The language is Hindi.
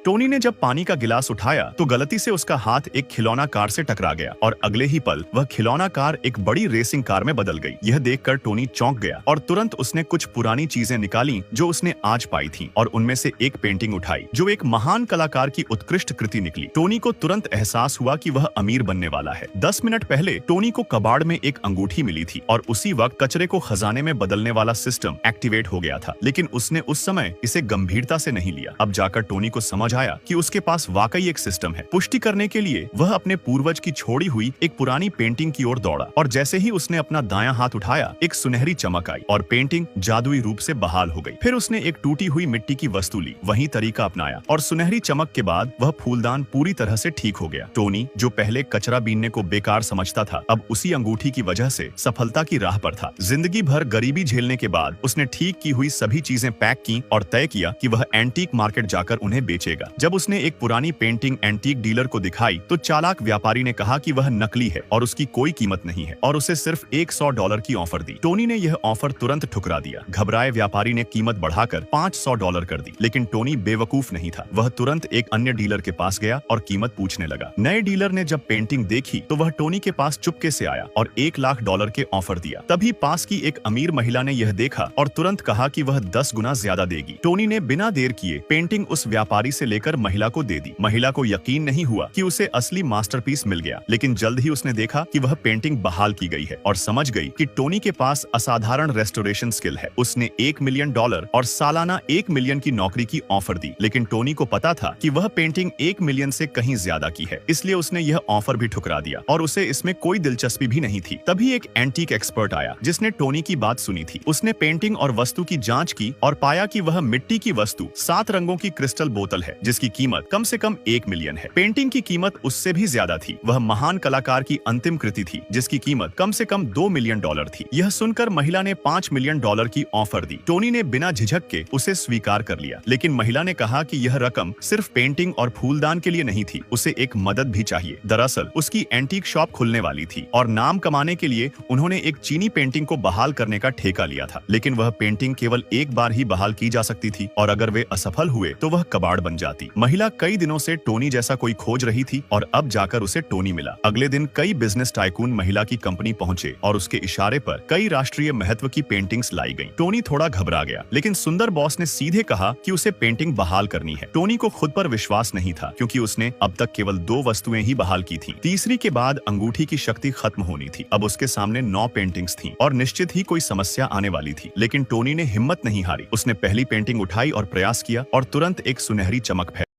टोनी ने जब पानी का गिलास उठाया तो गलती से उसका हाथ एक खिलौना कार से टकरा गया और अगले ही पल वह खिलौना कार एक बड़ी रेसिंग कार में बदल गई। यह देखकर टोनी चौंक गया और तुरंत उसने कुछ पुरानी चीजें निकाली जो उसने आज पाई थी और उनमें से एक पेंटिंग उठाई जो एक महान कलाकार की उत्कृष्ट कृति निकली। टोनी को तुरंत एहसास हुआ कि वह अमीर बनने वाला है। 10 मिनट पहले टोनी को कबाड़ में एक अंगूठी मिली थी और उसी वक्त कचरे को खजाने में बदलने वाला सिस्टम एक्टिवेट हो गया था, लेकिन उसने उस समय इसे गंभीरता से नहीं लिया। अब जाकर टोनी को समझ आया कि उसके पास वाकई एक सिस्टम है। पुष्टि करने के लिए वह अपने पूर्वज की छोड़ी हुई एक पुरानी पेंटिंग की ओर दौड़ा और जैसे ही उसने अपना दायां हाथ उठाया एक सुनहरी चमक आई और पेंटिंग जादुई रूप से बहाल हो गई। फिर उसने एक टूटी हुई मिट्टी की वस्तु ली, वही तरीका अपनाया और सुनहरी चमक के बाद वह फूलदान पूरी तरह से ठीक हो गया। टोनी जो पहले कचरा बीनने को बेकार समझता था, अब उसी अंगूठी की वजह से सफलता की राह पर था। जिंदगी भर गरीबी झेलने के बाद उसने ठीक की हुई सभी चीजें पैक की और तय किया कि वह एंटीक मार्केट जाकर उन्हें बेचेगा। जब उसने एक पुरानी पेंटिंग एंटीक डीलर को दिखाई तो चालाक व्यापारी ने कहा कि वह नकली है और उसकी कोई कीमत नहीं है और उसे सिर्फ $100 की ऑफर दी। टोनी ने यह ऑफर तुरंत ठुकरा दिया। घबराए व्यापारी ने कीमत बढ़ाकर $500 कर दी, लेकिन टोनी बेवकूफ नहीं था। वह तुरंत एक अन्य डीलर के पास गया और कीमत पूछने लगा। नए डीलर ने जब पेंटिंग देखी तो वह टोनी के पास चुपके से आया और $1,00,000 के ऑफर दिया। तभी पास की एक अमीर महिला ने यह देखा और तुरंत कहा कि वह 10 गुना ज्यादा देगी। टोनी ने बिना देर किए पेंटिंग उस व्यापारी से लेकर महिला को दे दी। महिला को यकीन नहीं हुआ कि उसे असली मास्टरपीस मिल गया, लेकिन जल्द ही उसने देखा कि वह पेंटिंग बहाल की गई है और समझ गई कि टोनी के पास असाधारण रेस्टोरेशन स्किल है। उसने $1 मिलियन और सालाना 1 मिलियन की नौकरी की ऑफर दी, लेकिन टोनी को पता था कि वह पेंटिंग 1 मिलियन से कहीं ज्यादा की है, इसलिए उसने यह ऑफर भी ठुकरा दिया और उसे इसमें कोई दिलचस्पी भी नहीं थी। तभी एक एंटीक एक्सपर्ट आया जिसने टोनी की बात सुनी थी। उसने पेंटिंग और वस्तु की जांच की और पाया कि वह मिट्टी की वस्तु 7 रंगों की क्रिस्टल बोतल है जिसकी कीमत कम से कम 1 मिलियन है। पेंटिंग की कीमत उससे भी ज्यादा थी। वह महान कलाकार की अंतिम कृति थी जिसकी कीमत कम से कम $2 मिलियन थी। यह सुनकर महिला ने $5 मिलियन की ऑफर दी। टोनी ने बिना झिझक के उसे स्वीकार कर लिया, लेकिन महिला ने कहा कि यह रकम सिर्फ पेंटिंग और फूलदान के लिए नहीं थी, उसे एक मदद भी चाहिए। दरअसल उसकी एंटीक शॉप खुलने वाली थी और नाम कमाने के लिए उन्होंने एक चीनी पेंटिंग को बहाल करने का ठेका लिया था, लेकिन वह पेंटिंग केवल एक बार ही बहाल की जा सकती थी और अगर वे असफल हुए तो वह कबाड़ बन जाती। महिला कई दिनों से टोनी जैसा कोई खोज रही थी और अब जाकर उसे टोनी मिला। अगले दिन कई बिजनेस टाइकून महिला की कंपनी पहुंचे और उसके इशारे पर कई राष्ट्रीय महत्व की पेंटिंग्स लाई गईं। टोनी थोड़ा घबरा गया, लेकिन सुंदर बॉस ने सीधे कहा कि उसे पेंटिंग बहाल करनी है। टोनी को खुद पर विश्वास नहीं था क्योंकि उसने अब तक केवल 2 वस्तुएं ही बहाल की थीं। तीसरी के बाद अंगूठी की शक्ति खत्म होनी थी। अब उसके सामने 9 पेंटिंग्स थीं और निश्चित ही कोई समस्या आने वाली थी, लेकिन टोनी ने हिम्मत नहीं हारी। उसने पहली पेंटिंग उठाई और प्रयास किया और तुरंत एक सुनहरी चमक फैली।